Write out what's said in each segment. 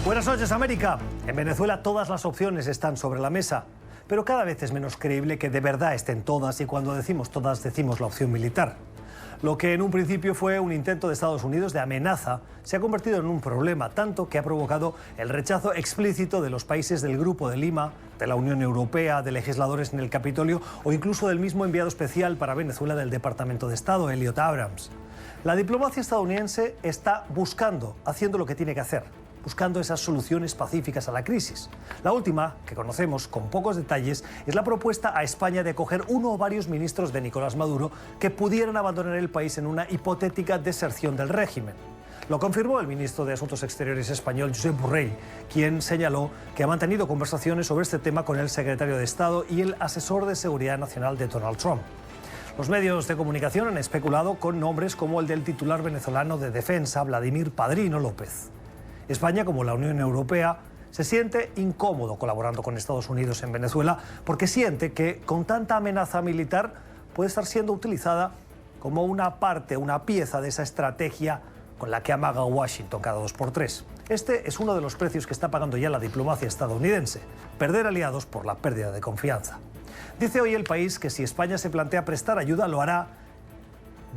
Buenas noches, América. En Venezuela todas las opciones están sobre la mesa, pero cada vez es menos creíble que de verdad estén todas, y cuando decimos todas, decimos la opción militar. Lo que en un principio fue un intento de Estados Unidos de amenaza se ha convertido en un problema, tanto que ha provocado el rechazo explícito de los países del Grupo de Lima, de la Unión Europea, de legisladores en el Capitolio o incluso del mismo enviado especial para Venezuela del Departamento de Estado, Elliot Abrams. La diplomacia estadounidense está haciendo lo que tiene que hacer, buscando esas soluciones pacíficas a la crisis. La última, que conocemos con pocos detalles, es la propuesta a España de acoger uno o varios ministros de Nicolás Maduro que pudieran abandonar el país en una hipotética deserción del régimen. Lo confirmó el ministro de Asuntos Exteriores español, Josep Borrell, quien señaló que ha mantenido conversaciones sobre este tema con el secretario de Estado y el asesor de Seguridad Nacional de Donald Trump. Los medios de comunicación han especulado con nombres como el del titular venezolano de Defensa, Vladimir Padrino López. España, como la Unión Europea, se siente incómodo colaborando con Estados Unidos en Venezuela porque siente que con tanta amenaza militar puede estar siendo utilizada como una pieza de esa estrategia con la que amaga Washington cada 2 por 3. Este es uno de los precios que está pagando ya la diplomacia estadounidense: perder aliados por la pérdida de confianza. Dice hoy El País que si España se plantea prestar ayuda, lo hará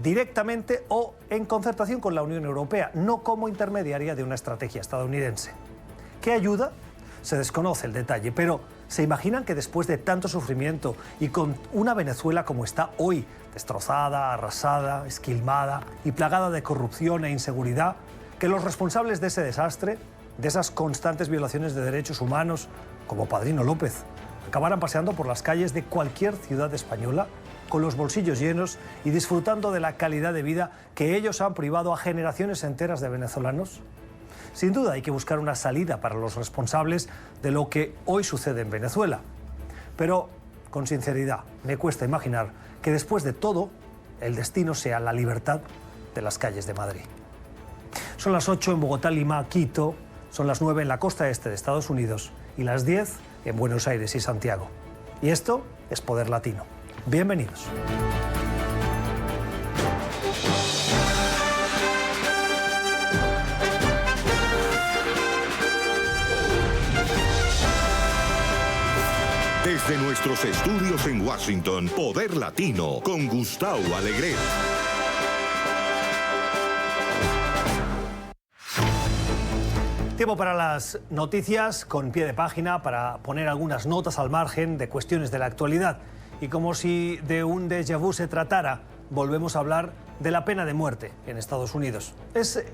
directamente o en concertación con la Unión Europea, no como intermediaria de una estrategia estadounidense. ¿Qué ayuda? Se desconoce el detalle, pero ¿se imaginan que después de tanto sufrimiento y con una Venezuela como está hoy, destrozada, arrasada, esquilmada y plagada de corrupción e inseguridad, que los responsables de ese desastre, de esas constantes violaciones de derechos humanos, como Padrino López, acabaran paseando por las calles de cualquier ciudad española con los bolsillos llenos y disfrutando de la calidad de vida que ellos han privado a generaciones enteras de venezolanos? Sin duda hay que buscar una salida para los responsables de lo que hoy sucede en Venezuela. Pero, con sinceridad, me cuesta imaginar que después de todo, el destino sea la libertad de las calles de Madrid. Son las 8 en Bogotá, Lima, Quito, son las 9 en la costa este de Estados Unidos y las 10 en Buenos Aires y Santiago. Y esto es Poder Latino. Bienvenidos. Desde nuestros estudios en Washington, Poder Latino, con Gustavo Alegret. Tiempo para las noticias con pie de página, para poner algunas notas al margen de cuestiones de la actualidad. Y como si de un déjà vu se tratara, volvemos a hablar de la pena de muerte en Estados Unidos. Es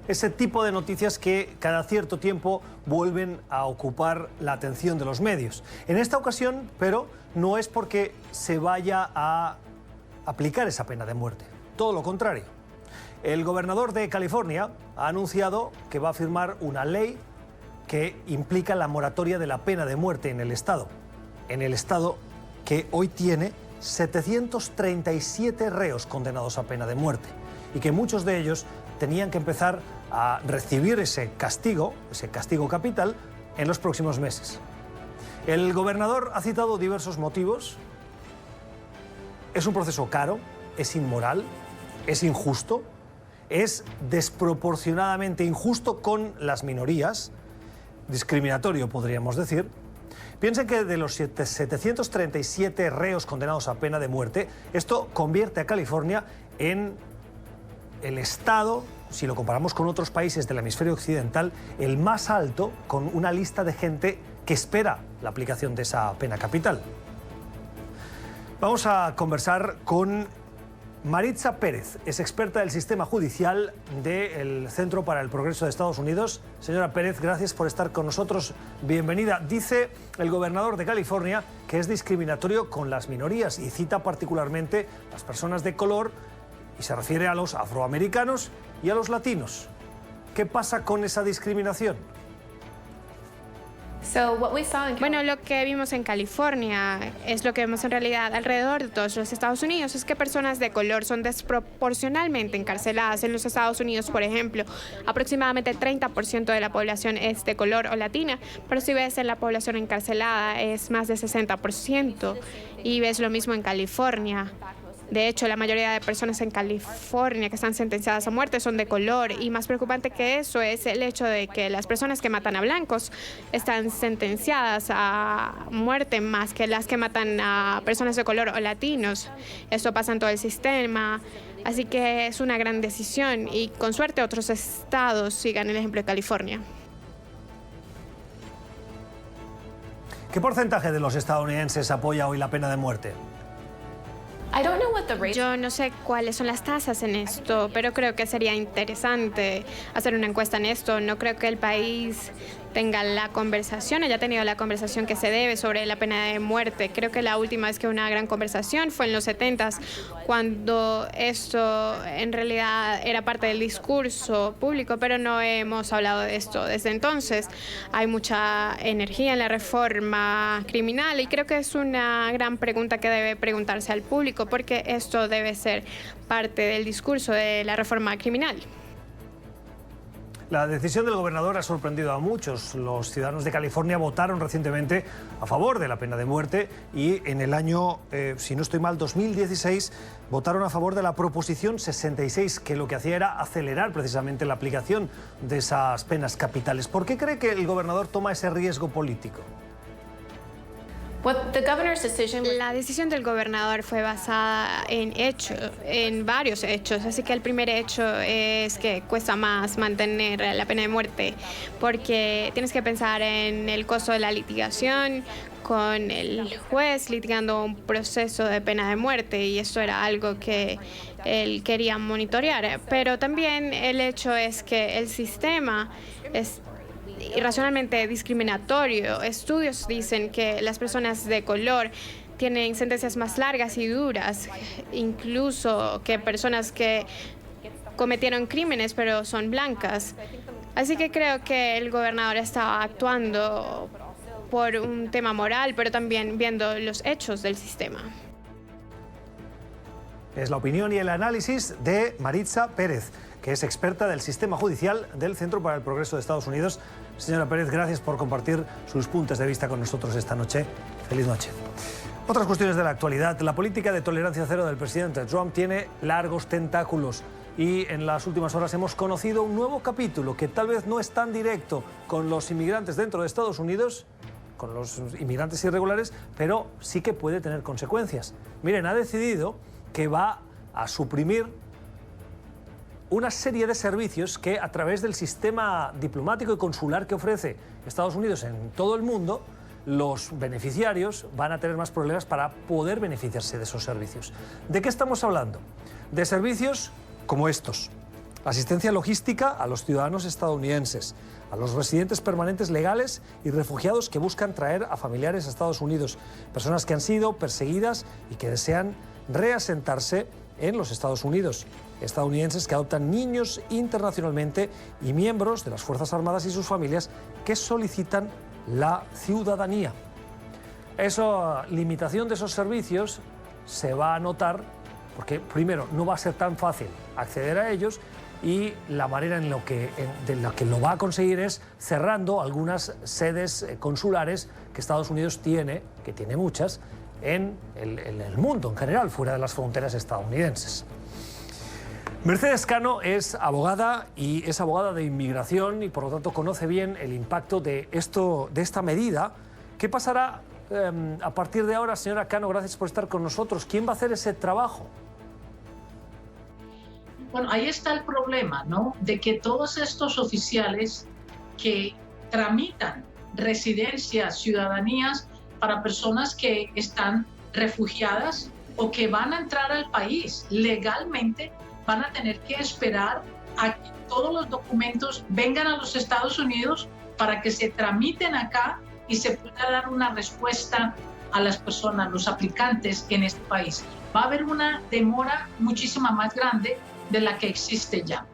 ese tipo de noticias que cada cierto tiempo vuelven a ocupar la atención de los medios. En esta ocasión, pero, no es porque se vaya a aplicar esa pena de muerte. Todo lo contrario. El gobernador de California ha anunciado que va a firmar una ley que implica la moratoria de la pena de muerte en el estado. En el estado que hoy tiene 737 reos condenados a pena de muerte y que muchos de ellos tenían que empezar a recibir ese castigo capital, en los próximos meses. El gobernador ha citado diversos motivos. Es un proceso caro, es inmoral, es injusto, es desproporcionadamente injusto con las minorías, discriminatorio podríamos decir. Piensen que de los 737 reos condenados a pena de muerte, esto convierte a California en el estado, si lo comparamos con otros países del hemisferio occidental, el más alto, con una lista de gente que espera la aplicación de esa pena capital. Vamos a conversar con Maritza Pérez, es experta del sistema judicial del Centro para el Progreso de Estados Unidos. Señora Pérez, gracias por estar con nosotros. Bienvenida. Dice el gobernador de California que es discriminatorio con las minorías y cita particularmente las personas de color y se refiere a los afroamericanos y a los latinos. ¿Qué pasa con esa discriminación? Bueno, lo que vimos en California es lo que vemos en realidad alrededor de todos los Estados Unidos. Es que personas de color son desproporcionalmente encarceladas en los Estados Unidos, por ejemplo. Aproximadamente el 30% de la población es de color o latina, pero si ves en la población encarcelada es más de 60%. Y ves lo mismo en California. De hecho, la mayoría de personas en California que están sentenciadas a muerte son de color, y más preocupante que eso es el hecho de que las personas que matan a blancos están sentenciadas a muerte más que las que matan a personas de color o latinos. Esto pasa en todo el sistema, así que es una gran decisión y con suerte otros estados sigan el ejemplo de California. ¿Qué porcentaje de los estadounidenses apoya hoy la pena de muerte? Yo no sé cuáles son las tasas en esto, pero creo que sería interesante hacer una encuesta en esto. No creo que el país tenga la conversación, haya tenido la conversación que se debe sobre la pena de muerte. Creo que la última vez que hubo una gran conversación fue en los 70s, cuando esto en realidad era parte del discurso público, pero no hemos hablado de esto desde entonces. Hay mucha energía en la reforma criminal y creo que es una gran pregunta que debe preguntarse al público, porque esto debe ser parte del discurso de la reforma criminal. La decisión del gobernador ha sorprendido a muchos. Los ciudadanos de California votaron recientemente a favor de la pena de muerte y en el año, si no estoy mal, 2016, votaron a favor de la Proposición 66, que lo que hacía era acelerar precisamente la aplicación de esas penas capitales. ¿Por qué cree que el gobernador toma ese riesgo político? La decisión del gobernador fue basada en varios hechos, así que el primer hecho es que cuesta más mantener la pena de muerte, porque tienes que pensar en el costo de la litigación, con el juez litigando un proceso de pena de muerte, y esto era algo que él quería monitorear. Pero también el hecho es que el sistema es irracionalmente discriminatorio. Estudios dicen que las personas de color tienen sentencias más largas y duras, incluso que personas que cometieron crímenes pero son blancas. Así que creo que el gobernador estaba actuando por un tema moral, pero también viendo los hechos del sistema. Es la opinión y el análisis de Maritza Pérez, que es experta del sistema judicial del Centro para el Progreso de Estados Unidos. Señora Pérez, gracias por compartir sus puntos de vista con nosotros esta noche. Feliz noche. Otras cuestiones de la actualidad. La política de tolerancia cero del presidente Trump tiene largos tentáculos y en las últimas horas hemos conocido un nuevo capítulo que tal vez no es tan directo con los inmigrantes dentro de Estados Unidos, con los inmigrantes irregulares, pero sí que puede tener consecuencias. Miren, ha decidido que va a suprimir una serie de servicios que a través del sistema diplomático y consular que ofrece Estados Unidos en todo el mundo, los beneficiarios van a tener más problemas para poder beneficiarse de esos servicios. ¿De qué estamos hablando? De servicios como estos: asistencia logística a los ciudadanos estadounidenses, a los residentes permanentes legales y refugiados que buscan traer a familiares a Estados Unidos, personas que han sido perseguidas y que desean reasentarse en los Estados Unidos, estadounidenses que adoptan niños internacionalmente y miembros de las Fuerzas Armadas y sus familias que solicitan la ciudadanía. Esa limitación de esos servicios se va a notar porque, primero, no va a ser tan fácil acceder a ellos, y la manera de la que lo va a conseguir es cerrando algunas sedes consulares que Estados Unidos tiene, que tiene muchas, en el mundo en general, fuera de las fronteras estadounidenses. Mercedes Cano es abogada y es abogada de inmigración y por lo tanto conoce bien el impacto de esta medida. ¿Qué pasará a partir de ahora, señora Cano? Gracias por estar con nosotros. ¿Quién va a hacer ese trabajo? Bueno, ahí está el problema, ¿no? De que todos estos oficiales que tramitan residencias, ciudadanías para personas que están refugiadas o que van a entrar al país legalmente, van a tener que esperar a que todos los documentos vengan a los Estados Unidos para que se tramiten acá y se pueda dar una respuesta a las personas, los aplicantes en este país. Va a haber una demora muchísima más grande de la que existe ya.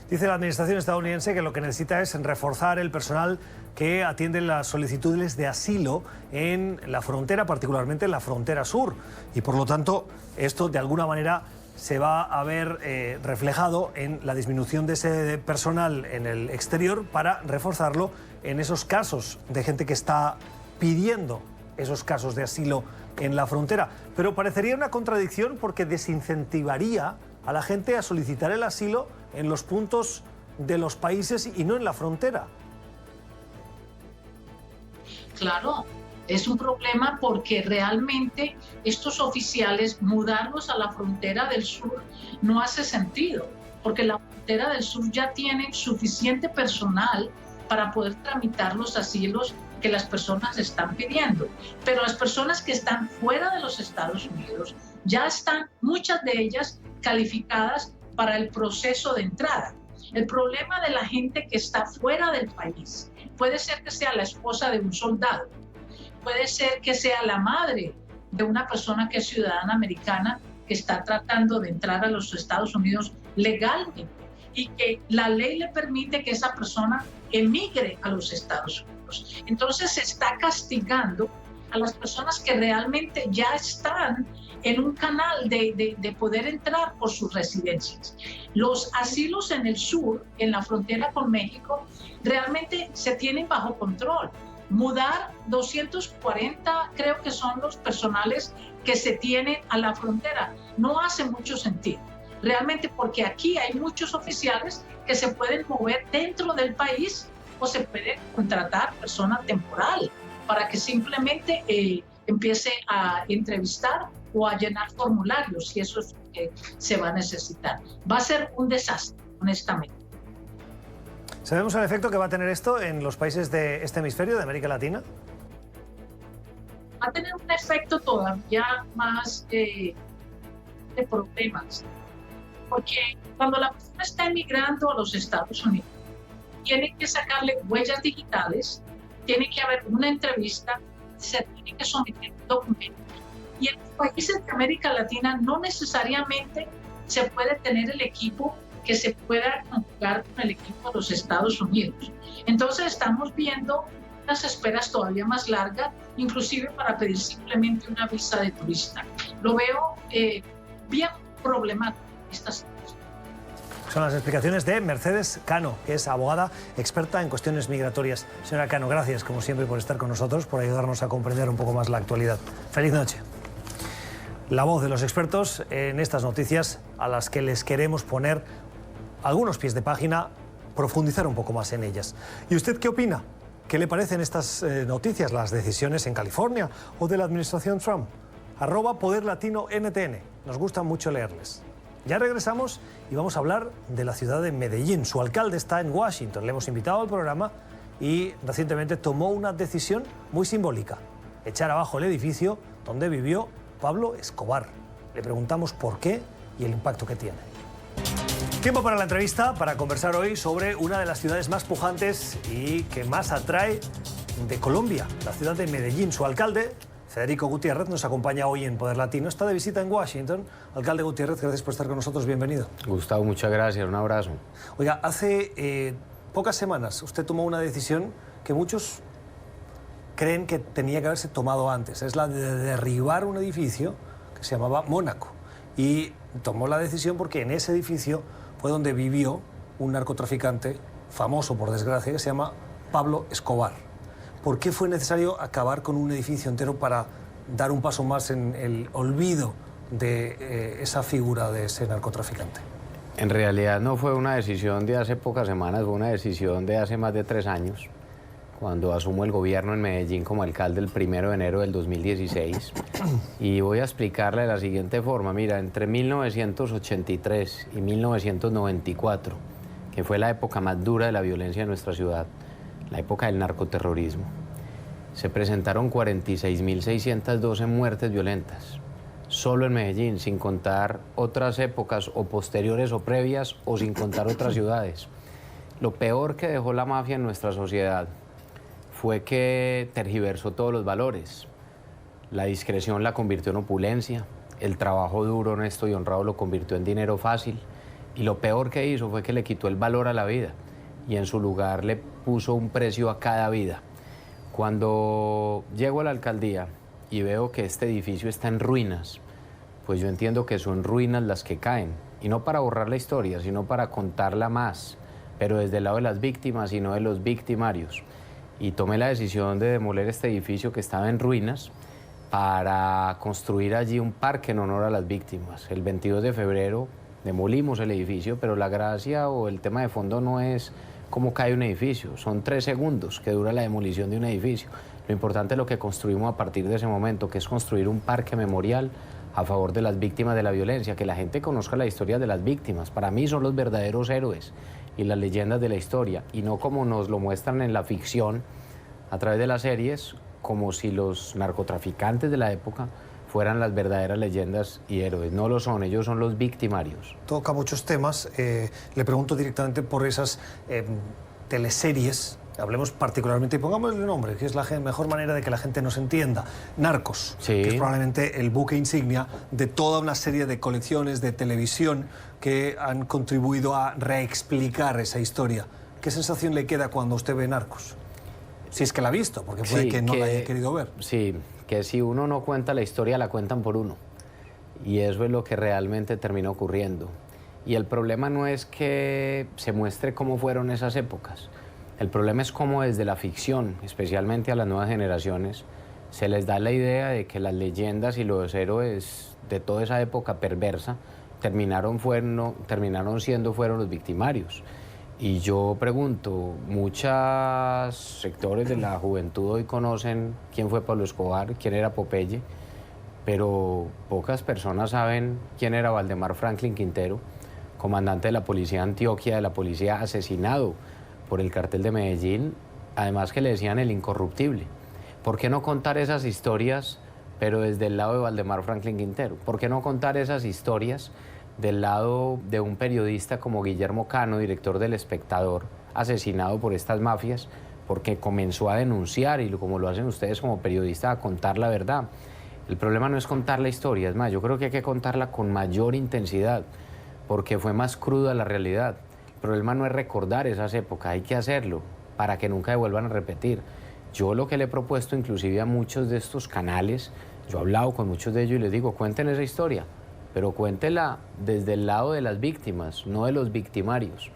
Dice la administración estadounidense que lo que necesita es reforzar el personal que atiende las solicitudes de asilo en la frontera, particularmente en la frontera sur. Y por lo tanto, esto de alguna manera se va a ver reflejado en la disminución de ese personal en el exterior para reforzarlo en esos casos de gente que está pidiendo esos casos de asilo en la frontera. Pero parecería una contradicción porque desincentivaría a la gente a solicitar el asilo en los puntos de los países y no en la frontera. Claro, es un problema porque realmente estos oficiales mudarlos a la frontera del sur no hace sentido, porque la frontera del sur ya tiene suficiente personal para poder tramitar los asilos que las personas están pidiendo. Pero las personas que están fuera de los Estados Unidos ya están, muchas de ellas, calificadas para el proceso de entrada. El problema de la gente que está fuera del país puede ser que sea la esposa de un soldado, puede ser que sea la madre de una persona que es ciudadana americana que está tratando de entrar a los Estados Unidos legalmente y que la ley le permite que esa persona emigre a los Estados Unidos. Entonces se está castigando a las personas que realmente ya están en un canal de poder entrar por sus residencias. Los asilos en el sur, en la frontera con México, realmente se tienen bajo control. Mudar 240, creo que son los personales que se tienen a la frontera, no hace mucho sentido. Realmente porque aquí hay muchos oficiales que se pueden mover dentro del país o se puede contratar persona temporal para que simplemente empiece a entrevistar o a llenar formularios, si eso es lo que se va a necesitar. Va a ser un desastre, honestamente. ¿Sabemos el efecto que va a tener esto en los países de este hemisferio, de América Latina? Va a tener un efecto todavía más de problemas, porque cuando la persona está emigrando a los Estados Unidos, tiene que sacarle huellas digitales, tiene que haber una entrevista, se tiene que someter un documento. Y en los países de América Latina no necesariamente se puede tener el equipo que se pueda conjugar con el equipo de los Estados Unidos. Entonces estamos viendo unas esperas todavía más largas, inclusive para pedir simplemente una visa de turista. Lo veo bien problemático esta situación. Son las explicaciones de Mercedes Cano, que es abogada experta en cuestiones migratorias. Señora Cano, gracias como siempre por estar con nosotros, por ayudarnos a comprender un poco más la actualidad. Feliz noche. La voz de los expertos en estas noticias a las que les queremos poner algunos pies de página, profundizar un poco más en ellas. ¿Y usted qué opina? ¿Qué le parecen estas noticias, las decisiones en California o de la administración Trump? @PoderLatinoNTN. Nos gusta mucho leerles. Ya regresamos y vamos a hablar de la ciudad de Medellín. Su alcalde está en Washington. Le hemos invitado al programa y recientemente tomó una decisión muy simbólica: echar abajo el edificio donde vivió Pablo Escobar. Le preguntamos por qué y el impacto que tiene. Tiempo para la entrevista, para conversar hoy sobre una de las ciudades más pujantes y que más atrae de Colombia, la ciudad de Medellín. Su alcalde, Federico Gutiérrez, nos acompaña hoy en Poder Latino. Está de visita en Washington. Alcalde Gutiérrez, gracias por estar con nosotros. Bienvenido. Gustavo, muchas gracias. Un abrazo. Oiga, hace pocas semanas usted tomó una decisión que muchos creen que tenía que haberse tomado antes. Es la de derribar un edificio que se llamaba Mónaco. Y tomó la decisión porque en ese edificio fue donde vivió un narcotraficante famoso, por desgracia, que se llama Pablo Escobar. ¿Por qué fue necesario acabar con un edificio entero para dar un paso más en el olvido de esa figura de ese narcotraficante? En realidad no fue una decisión de hace pocas semanas, fue una decisión de hace más de 3 años, cuando asumo el gobierno en Medellín como alcalde el 1 de enero del 2016. Y voy a explicarle de la siguiente forma. Mira, entre 1983 y 1994, que fue la época más dura de la violencia en nuestra ciudad, la época del narcoterrorismo, se presentaron 46.612 muertes violentas, solo en Medellín, sin contar otras épocas o posteriores o previas o sin contar otras ciudades. Lo peor que dejó la mafia en nuestra sociedad fue que tergiversó todos los valores. La discreción la convirtió en opulencia, el trabajo duro, honesto y honrado lo convirtió en dinero fácil, y lo peor que hizo fue que le quitó el valor a la vida y en su lugar le puso un precio a cada vida. Cuando llego a la alcaldía y veo que este edificio está en ruinas, pues yo entiendo que son ruinas las que caen, y no para borrar la historia, sino para contarla más, pero desde el lado de las víctimas y no de los victimarios. Y tomé la decisión de demoler este edificio que estaba en ruinas para construir allí un parque en honor a las víctimas. El 22 de febrero demolimos el edificio, pero la gracia o el tema de fondo no es cómo cae un edificio, son 3 segundos que dura la demolición de un edificio. Lo importante es lo que construimos a partir de ese momento, que es construir un parque memorial a favor de las víctimas de la violencia, que la gente conozca la historia de las víctimas. Para mí son los verdaderos héroes y las leyendas de la historia, y no como nos lo muestran en la ficción a través de las series, como si los narcotraficantes de la época fueran las verdaderas leyendas y héroes. No lo son, ellos son los victimarios. Toca muchos temas. Le pregunto directamente por esas teleseries. Hablemos particularmente, y pongámosle el nombre, que es la mejor manera de que la gente nos entienda. Narcos, sí, que es probablemente el buque insignia de toda una serie de colecciones de televisión que han contribuido a reexplicar esa historia. ¿Qué sensación le queda cuando usted ve Narcos? Si es que la ha visto, porque puede que no la haya querido ver. Sí, que si uno no cuenta la historia, la cuentan por uno. Y eso es lo que realmente termina ocurriendo. Y el problema no es que se muestre cómo fueron esas épocas. El problema es cómo desde la ficción, especialmente a las nuevas generaciones, se les da la idea de que las leyendas y los héroes de toda esa época perversa terminaron siendo los victimarios. Y yo pregunto, muchos sectores de la juventud hoy conocen quién fue Pablo Escobar, quién era Popeye, pero pocas personas saben quién era Valdemar Franklin Quintero, comandante de la policía de Antioquia, de la policía asesinado por el cartel de Medellín, además que le decían el incorruptible. ¿Por qué no contar esas historias, pero desde el lado de Valdemar Franklin Quintero? ¿Por qué no contar esas historias del lado de un periodista como Guillermo Cano, director del Espectador, asesinado por estas mafias, porque comenzó a denunciar, y como lo hacen ustedes como periodistas, a contar la verdad? El problema no es contar la historia, es más, yo creo que hay que contarla con mayor intensidad, porque fue más cruda la realidad. El problema no es recordar esas épocas, hay que hacerlo para que nunca se vuelvan a repetir. Yo lo que le he propuesto inclusive a muchos de estos canales, yo he hablado con muchos de ellos y les digo, cuenten esa historia, pero cuéntela desde el lado de las víctimas, no de los victimarios.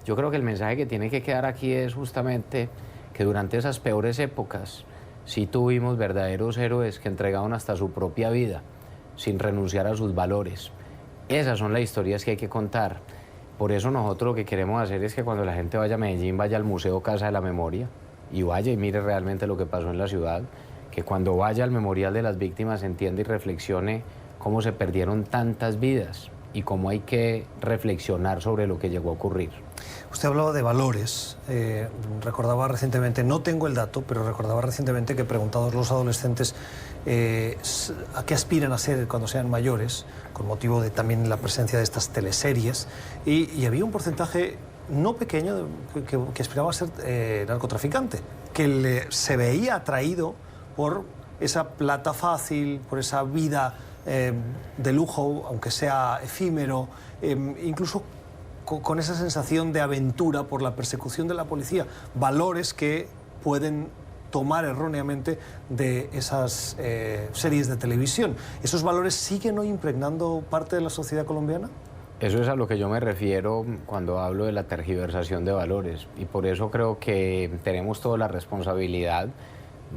Yo creo que el mensaje que tiene que quedar aquí es justamente que durante esas peores épocas sí tuvimos verdaderos héroes que entregaron hasta su propia vida sin renunciar a sus valores. Esas son las historias que hay que contar. Por eso nosotros lo que queremos hacer es que cuando la gente vaya a Medellín, vaya al Museo Casa de la Memoria y vaya y mire realmente lo que pasó en la ciudad, que cuando vaya al Memorial de las Víctimas entienda y reflexione cómo se perdieron tantas vidas y cómo hay que reflexionar sobre lo que llegó a ocurrir. Usted hablaba de valores. Recordaba recientemente, no tengo el dato, pero recordaba recientemente que preguntados los adolescentes a qué aspiran a ser cuando sean mayores, con motivo de también la presencia de estas teleseries, y había un porcentaje no pequeño que aspiraba a ser narcotraficante, que se veía atraído por esa plata fácil, por esa vida de lujo, aunque sea efímero, incluso con esa sensación de aventura por la persecución de la policía, valores que pueden tomar erróneamente de esas series de televisión. ¿Esos valores siguen hoy impregnando parte de la sociedad colombiana? Eso es a lo que yo me refiero cuando hablo de la tergiversación de valores, y por eso creo que tenemos toda la responsabilidad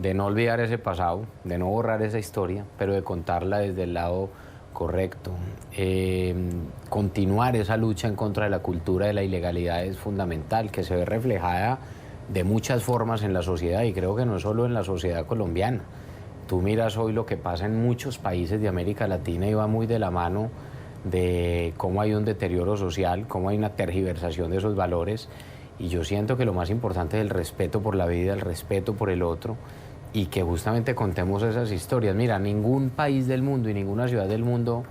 de no olvidar ese pasado, de no borrar esa historia, pero de contarla desde el lado correcto. Continuar esa lucha en contra de la cultura de la ilegalidad es fundamental, que se ve reflejada de muchas formas en la sociedad, y creo que no solo en la sociedad colombiana. Tú miras hoy lo que pasa en muchos países de América Latina y va muy de la mano de cómo hay un deterioro social, cómo hay una tergiversación de esos valores, y yo siento que lo más importante es el respeto por la vida, el respeto por el otro, y que justamente contemos esas historias. Mira, ningún país del mundo y ninguna ciudad del mundo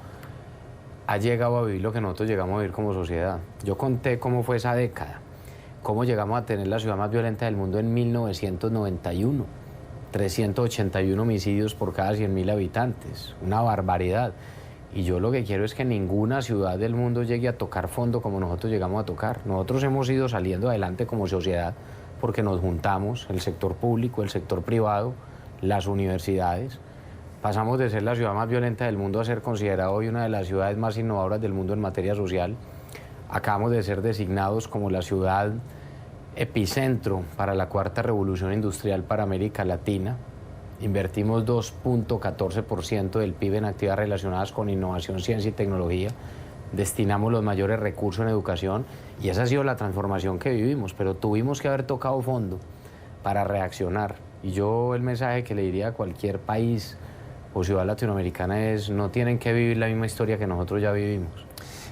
ha llegado a vivir lo que nosotros llegamos a vivir como sociedad. Yo conté cómo fue esa década, cómo llegamos a tener la ciudad más violenta del mundo en 1991, 381 homicidios por cada 100.000 habitantes, una barbaridad. Y yo lo que quiero es que ninguna ciudad del mundo llegue a tocar fondo como nosotros llegamos a tocar. Nosotros hemos ido saliendo adelante como sociedad porque nos juntamos, el sector público, el sector privado, las universidades. Pasamos de ser la ciudad más violenta del mundo a ser considerada hoy una de las ciudades más innovadoras del mundo en materia social. Acabamos de ser designados como la ciudad epicentro para la cuarta revolución industrial para América Latina. Invertimos 2.14% del PIB en actividades relacionadas con innovación, ciencia y tecnología. Destinamos los mayores recursos en educación y esa ha sido la transformación que vivimos, pero tuvimos que haber tocado fondo para reaccionar. Y yo el mensaje que le diría a cualquier país o ciudad latinoamericana es: no tienen que vivir la misma historia que nosotros ya vivimos.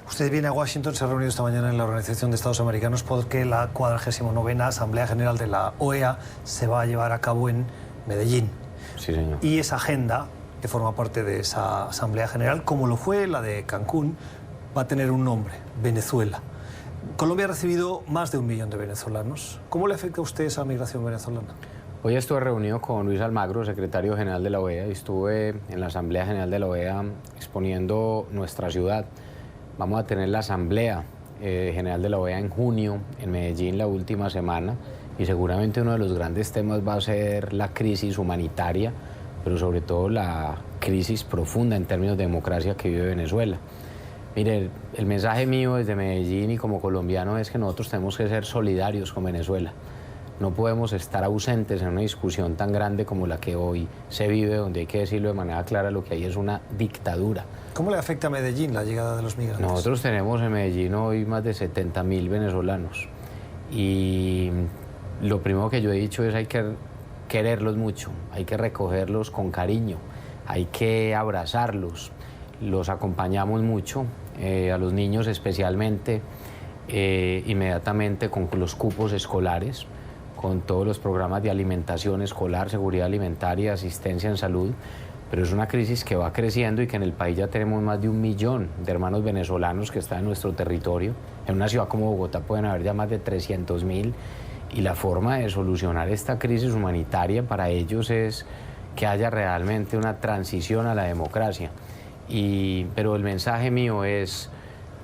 Usted viene a Washington, se ha reunido esta mañana en la Organización de Estados Americanos porque la 49ª Asamblea General de la OEA se va a llevar a cabo en Medellín. Sí, señor. Y esa agenda, que forma parte de esa Asamblea General, como lo fue la de Cancún, va a tener un nombre: Venezuela. Colombia ha recibido más de 1 millón de venezolanos. ¿Cómo le afecta a usted esa migración venezolana? Hoy estuve reunido con Luis Almagro, secretario general de la OEA, y estuve en la Asamblea General de la OEA exponiendo nuestra ciudad. Vamos a tener la Asamblea General de la OEA en junio en Medellín, la última semana, y seguramente uno de los grandes temas va a ser la crisis humanitaria, pero sobre todo la crisis profunda en términos de democracia que vive Venezuela. Mire, el mensaje mío desde Medellín y como colombiano es que nosotros tenemos que ser solidarios con Venezuela. No podemos estar ausentes en una discusión tan grande como la que hoy se vive, donde hay que decirlo de manera clara, lo que hay es una dictadura. ¿Cómo le afecta a Medellín la llegada de los migrantes? Nosotros tenemos en Medellín hoy más de 70.000 venezolanos y lo primero que yo he dicho es: hay que quererlos mucho, hay que recogerlos con cariño, hay que abrazarlos, los acompañamos mucho, a los niños especialmente, inmediatamente con los cupos escolares, con todos los programas de alimentación escolar, seguridad alimentaria, asistencia en salud, pero es una crisis que va creciendo y que en el país ya tenemos más de 1 millón de hermanos venezolanos que están en nuestro territorio. En una ciudad como Bogotá pueden haber ya más de 300.000 y la forma de solucionar esta crisis humanitaria para ellos es que haya realmente una transición a la democracia. Pero el mensaje mío es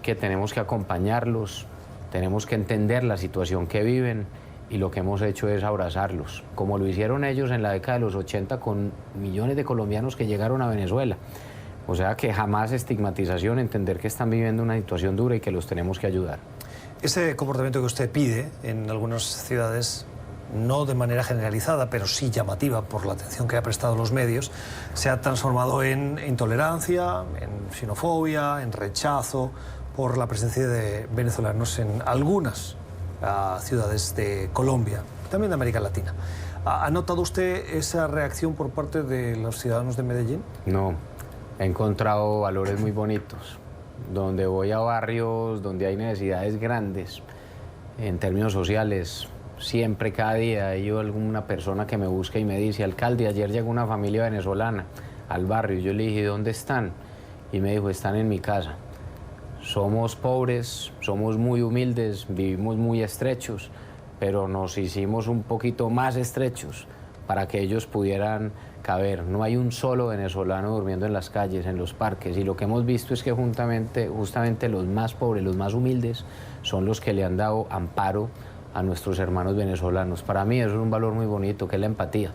que tenemos que acompañarlos, tenemos que entender la situación que viven, y lo que hemos hecho es abrazarlos, como lo hicieron ellos en la década de los 80 con millones de colombianos que llegaron a Venezuela. O sea que jamás estigmatización, entender que están viviendo una situación dura y que los tenemos que ayudar. Ese comportamiento que usted pide en algunas ciudades, no de manera generalizada, pero sí llamativa por la atención que ha prestado los medios, se ha transformado en intolerancia, en xenofobia, en rechazo por la presencia de venezolanos en algunas ciudades de Colombia, también de América Latina. ¿Ha notado usted esa reacción por parte de los ciudadanos de Medellín? No, he encontrado valores muy bonitos. Donde voy a barrios donde hay necesidades grandes en términos sociales, siempre, cada día, hay alguna persona que me busca y me dice: alcalde, ayer llegó una familia venezolana al barrio. Yo le dije: ¿dónde están? Y me dijo: están en mi casa. Somos pobres, somos muy humildes, vivimos muy estrechos, pero nos hicimos un poquito más estrechos para que ellos pudieran caber. No hay un solo venezolano durmiendo en las calles, en los parques, y lo que hemos visto es que justamente los más pobres, los más humildes, son los que le han dado amparo a nuestros hermanos venezolanos. Para mí eso es un valor muy bonito, que es la empatía,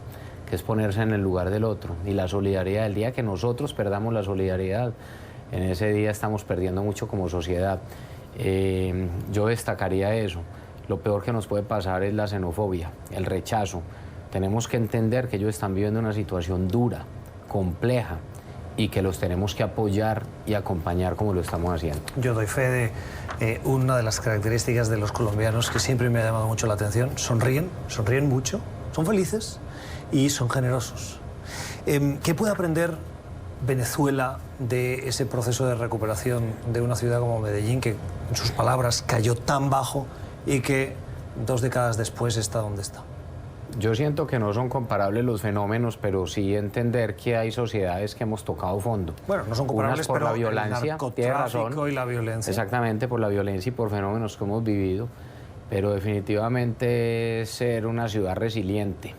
que es ponerse en el lugar del otro, y la solidaridad. El día que nosotros perdamos la solidaridad, en ese día estamos perdiendo mucho como sociedad. Yo destacaría eso. Lo peor que nos puede pasar es la xenofobia, el rechazo. Tenemos que entender que ellos están viviendo una situación dura, compleja, y que los tenemos que apoyar y acompañar como lo estamos haciendo. Yo doy fe de una de las características de los colombianos que siempre me ha llamado mucho la atención: sonríen mucho, son felices y son generosos. ¿Qué puede aprender Venezuela de ese proceso de recuperación de una ciudad como Medellín, que en sus palabras cayó tan bajo y que 2 décadas después está donde está? Yo siento que no son comparables los fenómenos, pero sí entender que hay sociedades que hemos tocado fondo. Bueno, no son comparables, unas por pero la violencia, el narcotráfico y la violencia. Exactamente, por la violencia y por fenómenos que hemos vivido, pero definitivamente es ser una ciudad resiliente.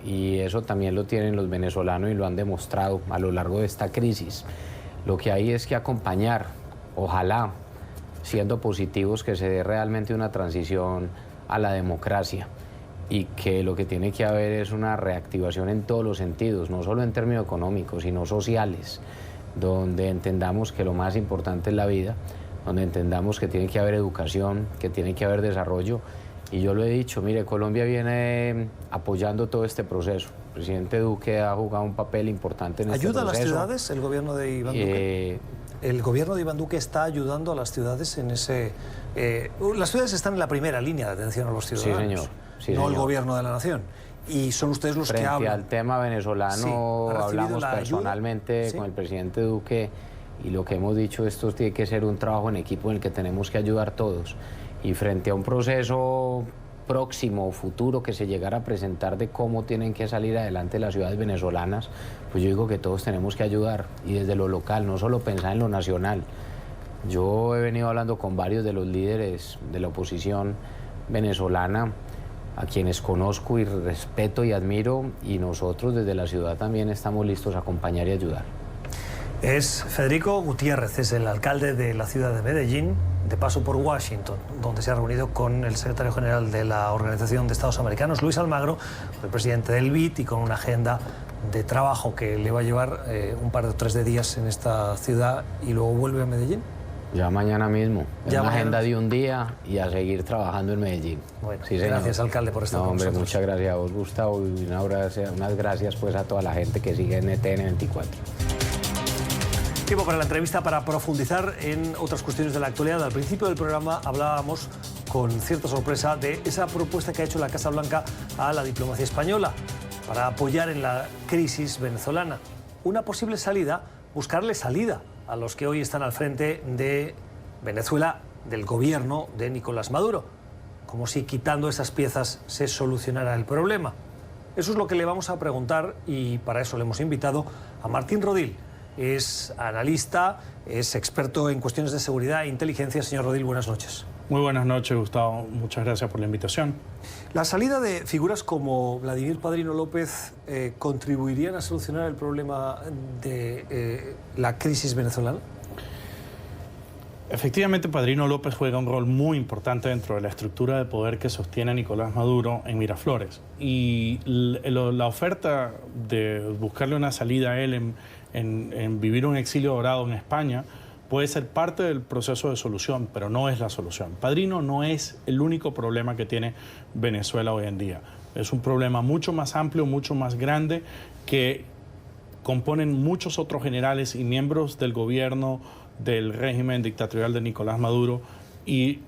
Y eso también lo tienen los venezolanos y lo han demostrado a lo largo de esta crisis. Lo que hay es que acompañar, ojalá, siendo positivos, que se dé realmente una transición a la democracia, y que lo que tiene que haber es una reactivación en todos los sentidos, no solo en términos económicos, sino sociales, donde entendamos que lo más importante es la vida, donde entendamos que tiene que haber educación, que tiene que haber desarrollo, Y yo lo he dicho, mire, Colombia viene apoyando todo este proceso. El presidente Duque ha jugado un papel importante en este proceso. ¿Ayuda a las ciudades el gobierno de Iván Duque? El gobierno de Iván Duque está ayudando a las ciudades en ese... las ciudades están en la primera línea de atención a los ciudadanos. Sí, señor. Sí, no señor. el gobierno de la nación. Y son ustedes los que hablan. Frente al tema venezolano, Sí, ¿ha recibido hablamos la personalmente ayuda? Sí. con el presidente Duque y lo que hemos dicho, esto tiene que ser un trabajo en equipo en el que tenemos que ayudar todos. Y frente a un proceso próximo o futuro que se llegara a presentar de cómo tienen que salir adelante las ciudades venezolanas, pues yo digo que todos tenemos que ayudar y desde lo local, no solo pensar en lo nacional. Yo he venido hablando con varios de los líderes de la oposición venezolana, a quienes conozco y respeto y admiro, y nosotros desde la ciudad también estamos listos a acompañar y ayudar. Es Federico Gutiérrez, es el alcalde de la ciudad de Medellín, de paso por Washington, donde se ha reunido con el secretario general de la Organización de Estados Americanos, Luis Almagro, el presidente del BID, y con una agenda de trabajo que le va a llevar un par o 3 de días en esta ciudad y luego vuelve a Medellín. Ya mañana mismo. Ya una mañana. agenda de un día y a seguir trabajando en Medellín. Bueno, sí, señor. gracias, alcalde, por estar No, con hombre, nosotros. muchas gracias a vos, Gustavo, y unas gracias pues a toda la gente que sigue NTN 24. Tiempo para la entrevista para profundizar en otras cuestiones de la actualidad. Al principio del programa hablábamos con cierta sorpresa de esa propuesta que ha hecho la Casa Blanca a la diplomacia española para apoyar en la crisis venezolana. Una posible salida, buscarle salida a los que hoy están al frente de Venezuela, del gobierno de Nicolás Maduro, como si quitando esas piezas se solucionara el problema. Eso es lo que le vamos a preguntar y para eso le hemos invitado a Martín Rodil. Es analista, es experto en cuestiones de seguridad e inteligencia. Señor Rodil, buenas noches. Muy buenas noches, Gustavo. Muchas gracias por la invitación. ¿La salida de figuras como Vladimir Padrino López contribuirían a solucionar el problema de la crisis venezolana? Efectivamente, Padrino López juega un rol muy importante dentro de la estructura de poder que sostiene a Nicolás Maduro en Miraflores. Y la oferta de buscarle una salida a él en vivir un exilio dorado en España puede ser parte del proceso de solución, pero no es la solución. Padrino no es el único problema que tiene Venezuela hoy en día. Es un problema mucho más amplio, mucho más grande, que componen muchos otros generales y miembros del gobierno del régimen dictatorial de Nicolás Maduro. Y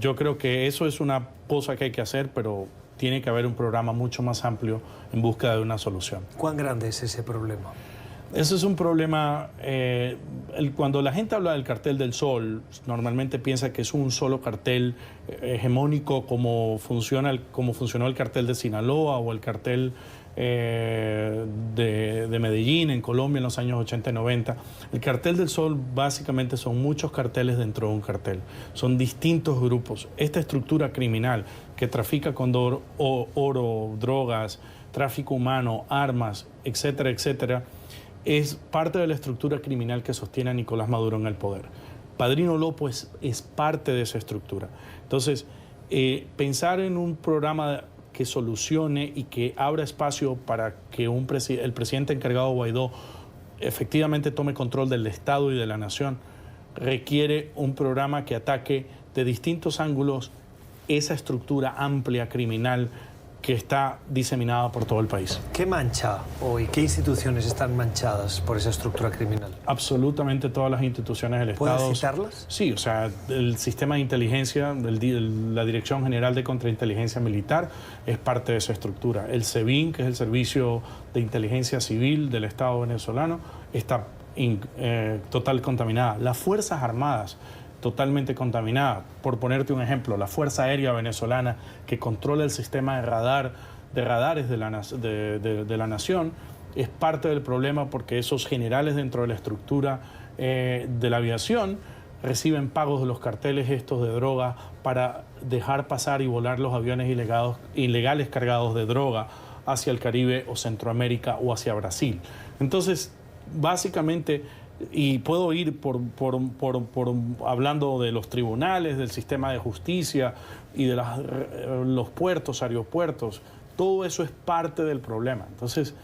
yo creo que eso es una cosa que hay que hacer, pero tiene que haber un programa mucho más amplio en búsqueda de una solución. ¿Cuán grande es ese problema? Ese es un problema, cuando la gente habla del cartel del Sol, normalmente piensa que es un solo cartel hegemónico como funcionó el cartel de Sinaloa o el cartel de Medellín en Colombia en los años 80 y 90. El cartel del Sol básicamente son muchos carteles dentro de un cartel, son distintos grupos. Esta estructura criminal que trafica con oro, drogas, tráfico humano, armas, etcétera, etcétera, es parte de la estructura criminal que sostiene a Nicolás Maduro en el poder. Padrino López es parte de esa estructura. Entonces, pensar en un programa que solucione y que abra espacio para que el presidente encargado Guaidó efectivamente tome control del Estado y de la nación, requiere un programa que ataque de distintos ángulos esa estructura amplia criminal que está diseminada por todo el país. ¿Qué mancha hoy? ¿Qué instituciones están manchadas por esa estructura criminal? Absolutamente todas las instituciones del Estado. ¿Puedes citarlas? Sí, o sea, el sistema de inteligencia, la Dirección General de Contrainteligencia Militar es parte de esa estructura. El SEBIN, que es el Servicio de Inteligencia Civil del Estado venezolano, está total contaminada. Las Fuerzas Armadas, totalmente contaminada. Por ponerte un ejemplo, la Fuerza Aérea Venezolana, que controla el sistema de radares de la nación, es parte del problema porque esos generales dentro de la estructura de la aviación reciben pagos de los carteles estos de droga para dejar pasar y volar los aviones ilegales cargados de droga hacia el Caribe o Centroamérica o hacia Brasil. Entonces, básicamente, y puedo ir hablando de los tribunales, del sistema de justicia y de los puertos, aeropuertos, todo eso es parte del problema. Entonces,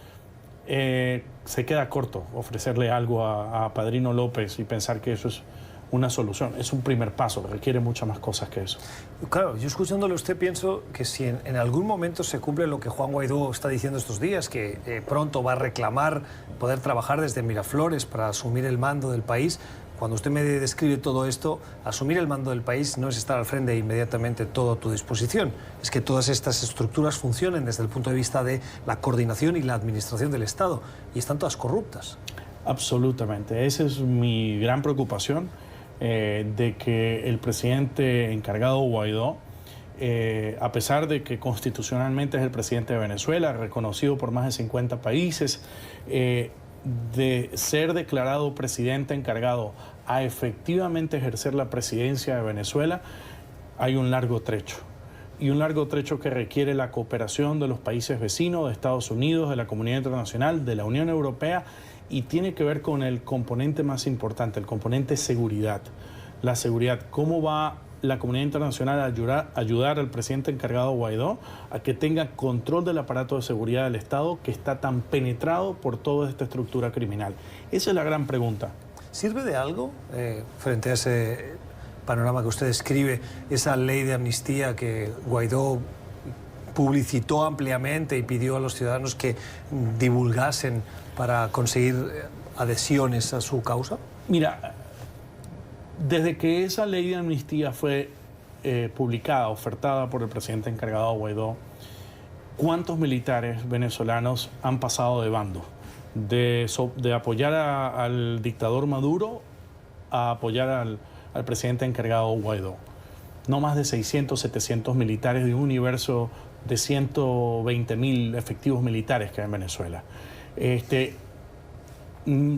se queda corto ofrecerle algo a Padrino López y pensar que eso es una solución. Es un primer paso, requiere muchas más cosas que eso. Claro, yo escuchándole a usted pienso que si en algún momento se cumple lo que Juan Guaidó está diciendo estos días, que pronto va a reclamar poder trabajar desde Miraflores para asumir el mando del país, cuando usted me describe todo esto, asumir el mando del país no es estar al frente e inmediatamente todo a tu disposición. Es que todas estas estructuras funcionen desde el punto de vista de la coordinación y la administración del Estado, y están todas corruptas. Absolutamente. Esa es mi gran preocupación, de que el presidente encargado Guaidó, a pesar de que constitucionalmente es el presidente de Venezuela, reconocido por más de 50 países, de ser declarado presidente encargado a efectivamente ejercer la presidencia de Venezuela, hay un largo trecho. Y un largo trecho que requiere la cooperación de los países vecinos, de Estados Unidos, de la comunidad internacional, de la Unión Europea, y tiene que ver con el componente más importante, el componente seguridad. La seguridad, ¿cómo va la comunidad internacional a ayudar al presidente encargado Guaidó a que tenga control del aparato de seguridad del Estado que está tan penetrado por toda esta estructura criminal? Esa es la gran pregunta. ¿Sirve de algo frente a ese panorama que usted describe, esa ley de amnistía que Guaidó publicitó ampliamente y pidió a los ciudadanos que divulgasen para conseguir adhesiones a su causa? Mira, desde que esa ley de amnistía fue publicada, ofertada por el presidente encargado Guaidó, ¿cuántos militares venezolanos han pasado de bando? De apoyar al dictador Maduro a apoyar al presidente encargado Guaidó. No más de 600, 700 militares de un universo de 120.000 efectivos militares que hay en Venezuela.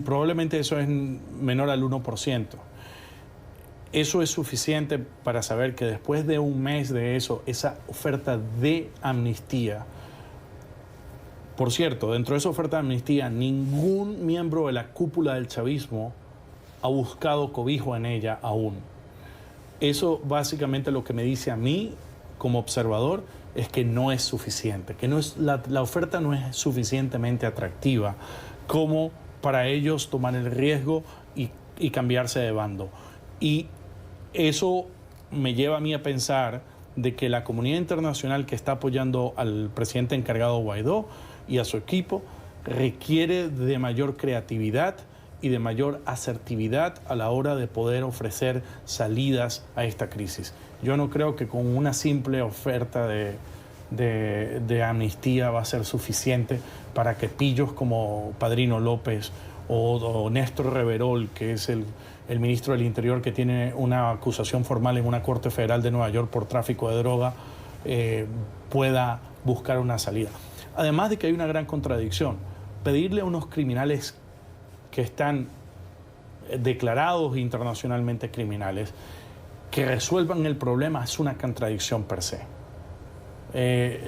Probablemente eso es menor al 1%. Eso es suficiente para saber que después de un mes de eso, esa oferta de amnistía, por cierto, dentro de esa oferta de amnistía, ningún miembro de la cúpula del chavismo ha buscado cobijo en ella aún. Eso básicamente lo que me dice a mí como observador es que no es suficiente, que la oferta no es suficientemente atractiva como para ellos tomar el riesgo y cambiarse de bando. Y eso me lleva a mí a pensar de que la comunidad internacional que está apoyando al presidente encargado Guaidó y a su equipo requiere de mayor creatividad y de mayor asertividad a la hora de poder ofrecer salidas a esta crisis. Yo no creo que con una simple oferta de amnistía va a ser suficiente para que pillos como Padrino López o Néstor Reverol, que es el ministro del Interior que tiene una acusación formal en una corte federal de Nueva York por tráfico de droga, pueda buscar una salida. Además de que hay una gran contradicción. Pedirle a unos criminales que están declarados internacionalmente criminales que resuelvan el problema es una contradicción per se.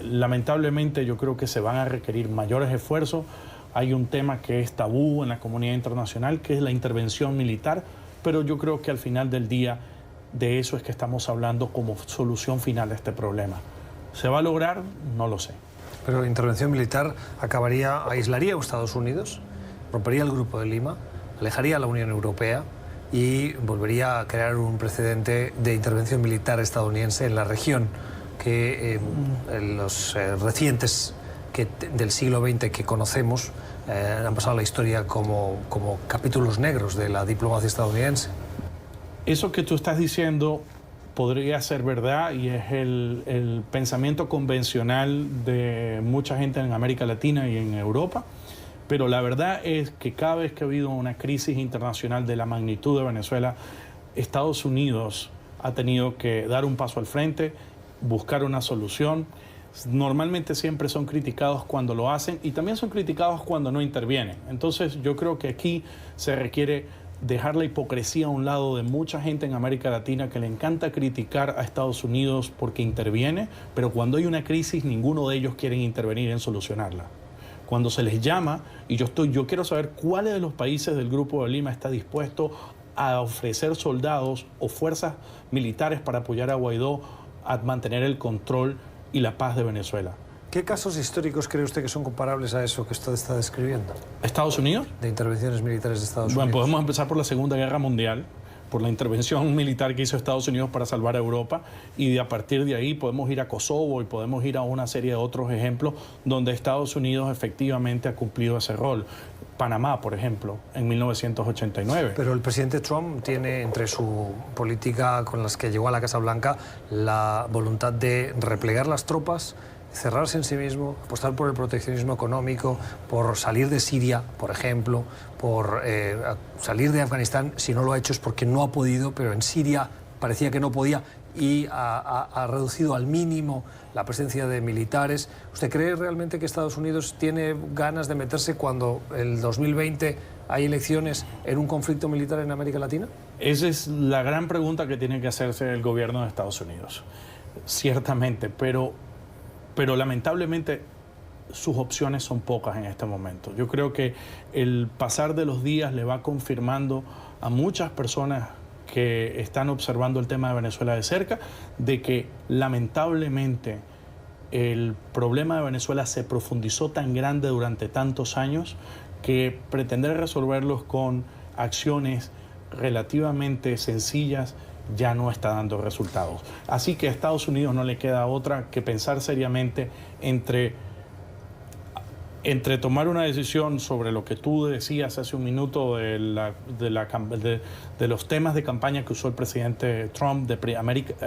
Lamentablemente yo creo que se van a requerir mayores esfuerzos. Hay un tema que es tabú en la comunidad internacional, que es la intervención militar, pero yo creo que al final del día de eso es que estamos hablando como solución final a este problema. ¿Se va a lograr? No lo sé. Pero la intervención militar aislaría a Estados Unidos, rompería el Grupo de Lima, alejaría a la Unión Europea y volvería a crear un precedente de intervención militar estadounidense en la región que los recientes del siglo XX que conocemos han pasado a la historia como capítulos negros de la diplomacia estadounidense. Eso que tú estás diciendo podría ser verdad y es el pensamiento convencional de mucha gente en América Latina y en Europa, pero la verdad es que cada vez que ha habido una crisis internacional de la magnitud de Venezuela, Estados Unidos ha tenido que dar un paso al frente, buscar una solución. Normalmente siempre son criticados cuando lo hacen y también son criticados cuando no intervienen. Entonces yo creo que aquí se requiere dejar la hipocresía a un lado de mucha gente en América Latina que le encanta criticar a Estados Unidos porque interviene, pero cuando hay una crisis ninguno de ellos quiere intervenir en solucionarla. Cuando se les llama, y yo quiero saber cuáles de los países del Grupo de Lima está dispuesto a ofrecer soldados o fuerzas militares para apoyar a Guaidó a mantener el control y la paz de Venezuela. ¿Qué casos históricos cree usted que son comparables a eso que usted está describiendo? ¿Estados Unidos? De intervenciones militares de Estados Unidos. Bueno, podemos empezar por la Segunda Guerra Mundial, por la intervención militar que hizo Estados Unidos para salvar a Europa, y a partir de ahí podemos ir a Kosovo y podemos ir a una serie de otros ejemplos donde Estados Unidos efectivamente ha cumplido ese rol. Panamá, por ejemplo, en 1989. Pero el presidente Trump tiene entre su política con las que llegó a la Casa Blanca la voluntad de replegar las tropas, cerrarse en sí mismo, apostar por el proteccionismo económico, por salir de Siria, por ejemplo, por salir de Afganistán. Si no lo ha hecho es porque no ha podido, pero en Siria parecía que no podía y ha reducido al mínimo la presencia de militares. ¿Usted cree realmente que Estados Unidos tiene ganas de meterse cuando el 2020 hay elecciones en un conflicto militar en América Latina? Esa es la gran pregunta que tiene que hacerse el gobierno de Estados Unidos, ciertamente, pero lamentablemente sus opciones son pocas en este momento. Yo creo que el pasar de los días le va confirmando a muchas personas que están observando el tema de Venezuela de cerca, de que lamentablemente el problema de Venezuela se profundizó tan grande durante tantos años que pretender resolverlos con acciones relativamente sencillas ya no está dando resultados. Así que a Estados Unidos no le queda otra que pensar seriamente entre tomar una decisión sobre lo que tú decías hace un minuto de los temas de campaña que usó el presidente Trump, de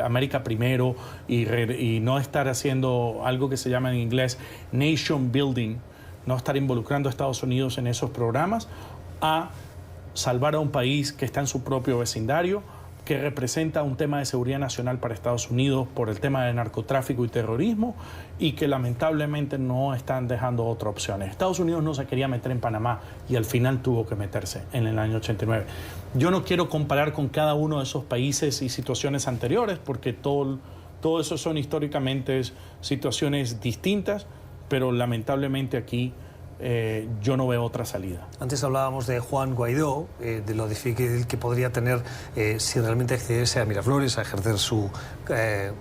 América primero, y no estar haciendo algo que se llama en inglés nation building, no estar involucrando a Estados Unidos en esos programas, a salvar a un país que está en su propio vecindario, que representa un tema de seguridad nacional para Estados Unidos por el tema de narcotráfico y terrorismo, y que lamentablemente no están dejando otra opción. Estados Unidos no se quería meter en Panamá y al final tuvo que meterse en el año 89. Yo no quiero comparar con cada uno de esos países y situaciones anteriores, porque todo eso son históricamente situaciones distintas, pero lamentablemente aquí yo no veo otra salida. Antes hablábamos de Juan Guaidó, de lo difícil que podría tener si realmente accediese a Miraflores, a ejercer su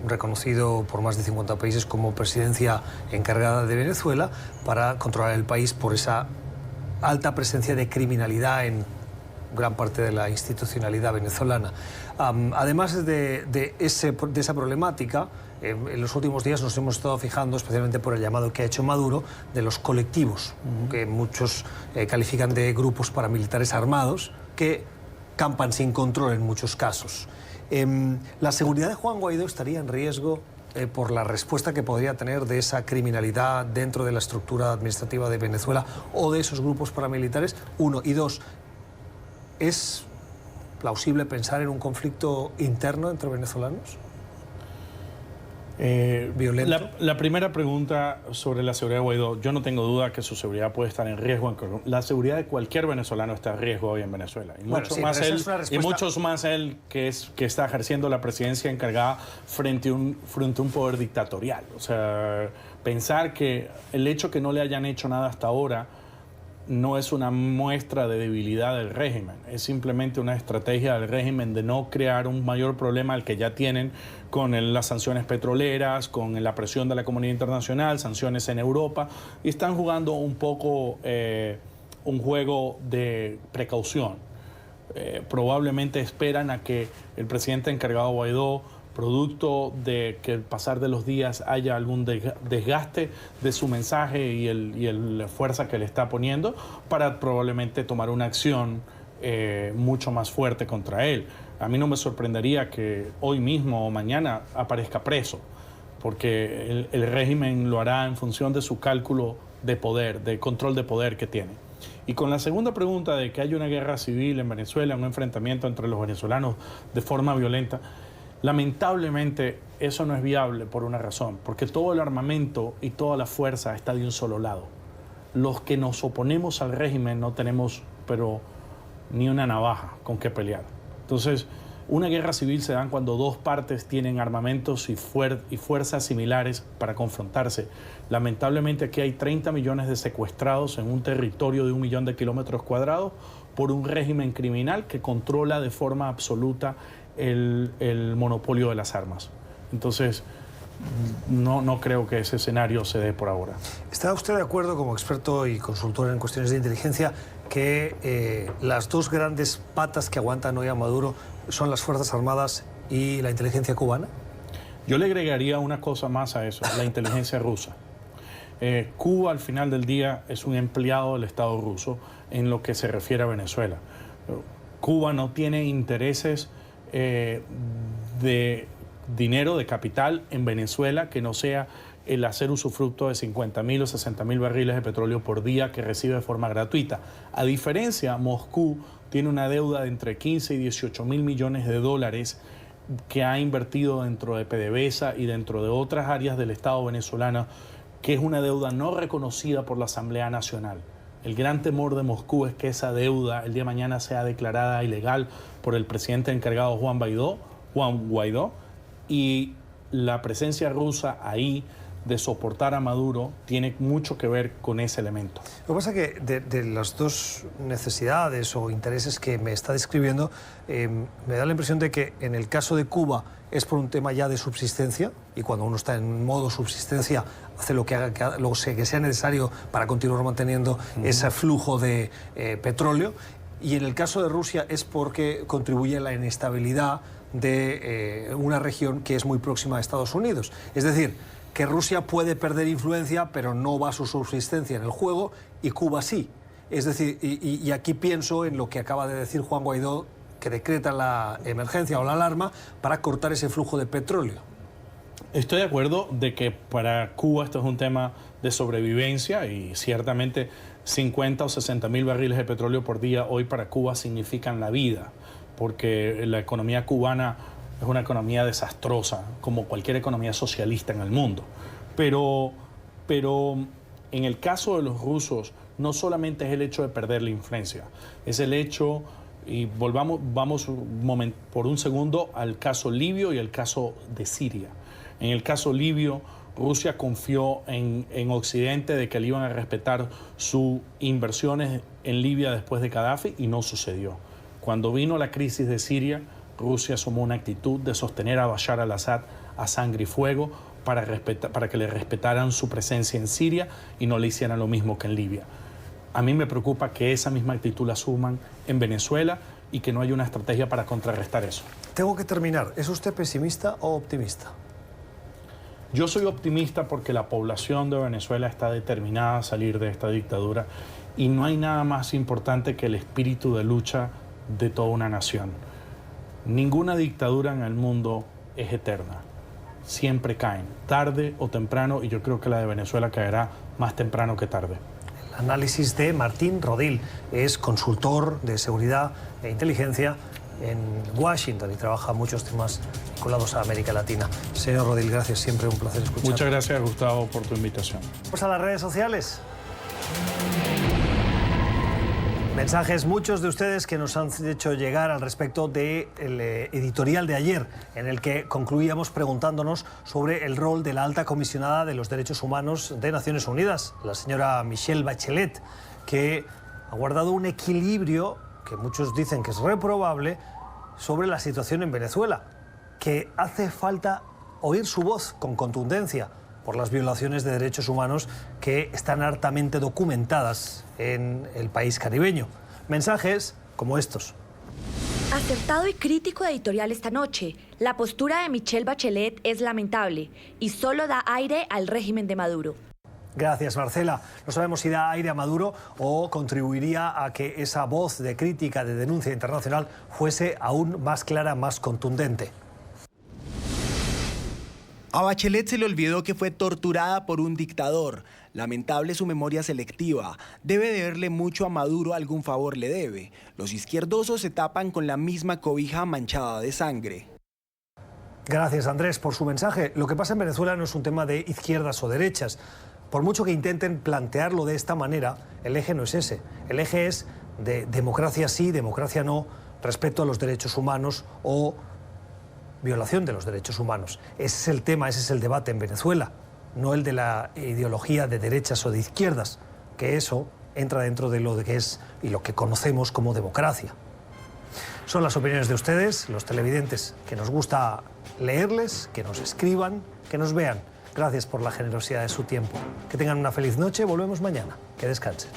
reconocido por más de 50 países como presidencia encargada de Venezuela, para controlar el país por esa alta presencia de criminalidad en gran parte de la institucionalidad venezolana. Además de esa problemática, en los últimos días nos hemos estado fijando, especialmente por el llamado que ha hecho Maduro, de los colectivos, que muchos califican de grupos paramilitares armados, que campan sin control en muchos casos. ¿La seguridad de Juan Guaidó estaría en riesgo por la respuesta que podría tener de esa criminalidad dentro de la estructura administrativa de Venezuela o de esos grupos paramilitares? Uno. Y dos, ¿es plausible pensar en un conflicto interno entre venezolanos? ¿Violento? La primera pregunta sobre la seguridad de Guaidó, yo no tengo duda que su seguridad puede estar en riesgo. La seguridad de cualquier venezolano está en riesgo hoy en Venezuela. Y mucho más él que está ejerciendo la presidencia encargada frente a un poder dictatorial. O sea, pensar que el hecho que no le hayan hecho nada hasta ahora no es una muestra de debilidad del régimen, es simplemente una estrategia del régimen de no crear un mayor problema al que ya tienen con las sanciones petroleras, con la presión de la comunidad internacional, sanciones en Europa, y están jugando un poco un juego de precaución. Probablemente esperan a que el presidente encargado Guaidó, producto de que al pasar de los días haya algún desgaste de su mensaje y la fuerza que le está poniendo, para probablemente tomar una acción mucho más fuerte contra él. A mí no me sorprendería que hoy mismo o mañana aparezca preso, porque el régimen lo hará en función de su cálculo de poder, de control de poder que tiene. Y con la segunda pregunta de que hay una guerra civil en Venezuela, un enfrentamiento entre los venezolanos de forma violenta, lamentablemente eso no es viable por una razón, porque todo el armamento y toda la fuerza está de un solo lado. Los que nos oponemos al régimen no tenemos, pero ni una navaja con que pelear. Entonces, una guerra civil se da cuando dos partes tienen armamentos y fuerzas similares para confrontarse. Lamentablemente aquí hay 30 millones de secuestrados en un territorio de 1 millón de kilómetros cuadrados por un régimen criminal que controla de forma absoluta el monopolio de las armas. Entonces, no creo que ese escenario se dé por ahora. ¿Está usted de acuerdo, como experto y consultor en cuestiones de inteligencia, que las dos grandes patas que aguantan hoy a Maduro son las Fuerzas Armadas y la inteligencia cubana? Yo le agregaría una cosa más a eso, la inteligencia rusa. Cuba, al final del día, es un empleado del Estado ruso en lo que se refiere a Venezuela. Cuba no tiene intereses de dinero, de capital en Venezuela que no sea el hacer usufructo de 50.000 o 60.000 barriles de petróleo por día que recibe de forma gratuita. A diferencia, Moscú tiene una deuda de entre 15 y 18 mil millones de dólares que ha invertido dentro de PDVSA y dentro de otras áreas del Estado venezolano, que es una deuda no reconocida por la Asamblea Nacional. El gran temor de Moscú es que esa deuda el día de mañana sea declarada ilegal por el presidente encargado Juan Guaidó, y la presencia rusa ahí de soportar a Maduro tiene mucho que ver con ese elemento. Lo que pasa es que de las dos necesidades o intereses que me está describiendo, me da la impresión de que en el caso de Cuba es por un tema ya de subsistencia, y cuando uno está en modo subsistencia hace lo que sea necesario para continuar manteniendo ese flujo de petróleo, y en el caso de Rusia es porque contribuye a la inestabilidad de una región que es muy próxima a Estados Unidos. Es decir, que Rusia puede perder influencia, pero no va su subsistencia en el juego, y Cuba sí. Es decir, y aquí pienso en lo que acaba de decir Juan Guaidó, que decreta la emergencia o la alarma para cortar ese flujo de petróleo. Estoy de acuerdo de que para Cuba esto es un tema de sobrevivencia, y ciertamente 50 o 60 mil barriles de petróleo por día hoy para Cuba significan la vida, porque la economía cubana es una economía desastrosa, como cualquier economía socialista en el mundo. Pero en el caso de los rusos, no solamente es el hecho de perder la influencia, es el hecho, y vamos por un segundo al caso libio y al caso de Siria. En el caso libio, Rusia confió en Occidente de que le iban a respetar sus inversiones en Libia después de Gaddafi, y no sucedió. Cuando vino la crisis de Siria, Rusia tomó una actitud de sostener a Bashar al-Assad a sangre y fuego para que le respetaran su presencia en Siria y no le hicieran lo mismo que en Libia. A mí me preocupa que esa misma actitud la asuman en Venezuela y que no haya una estrategia para contrarrestar eso. Tengo que terminar. ¿Es usted pesimista o optimista? Yo soy optimista porque la población de Venezuela está determinada a salir de esta dictadura, y no hay nada más importante que el espíritu de lucha de toda una nación. Ninguna dictadura en el mundo es eterna. Siempre caen, tarde o temprano, y yo creo que la de Venezuela caerá más temprano que tarde. El análisis de Martín Rodil, es consultor de seguridad e inteligencia en Washington y trabaja muchos temas vinculados a América Latina. Señor Rodil, gracias, siempre un placer escuchar. Muchas gracias, Gustavo, por tu invitación. Vamos a las redes sociales. Mensajes, muchos de ustedes que nos han hecho llegar al respecto del editorial de ayer, en el que concluíamos preguntándonos sobre el rol de la alta comisionada de los derechos humanos de Naciones Unidas, la señora Michelle Bachelet, que ha guardado un equilibrio que muchos dicen que es reprobable sobre la situación en Venezuela, que hace falta oír su voz con contundencia por las violaciones de derechos humanos que están hartamente documentadas en el país caribeño. Mensajes como estos. Acertado y crítico editorial esta noche. La postura de Michelle Bachelet es lamentable y solo da aire al régimen de Maduro. Gracias, Marcela. No sabemos si da aire a Maduro o contribuiría a que esa voz de crítica, de denuncia internacional, fuese aún más clara, más contundente. A Bachelet se le olvidó que fue torturada por un dictador. Lamentable su memoria selectiva. Debe deberle mucho a Maduro, algún favor le debe. Los izquierdosos se tapan con la misma cobija manchada de sangre. Gracias, Andrés, por su mensaje. Lo que pasa en Venezuela no es un tema de izquierdas o derechas. Por mucho que intenten plantearlo de esta manera, el eje no es ese. El eje es de democracia sí, democracia no, respeto a los derechos humanos o violación de los derechos humanos. Ese es el tema, ese es el debate en Venezuela, no el de la ideología de derechas o de izquierdas, que eso entra dentro de lo que es y lo que conocemos como democracia. Son las opiniones de ustedes, los televidentes, que nos gusta leerles, que nos escriban, que nos vean. Gracias por la generosidad de su tiempo. Que tengan una feliz noche. Volvemos mañana. Que descansen.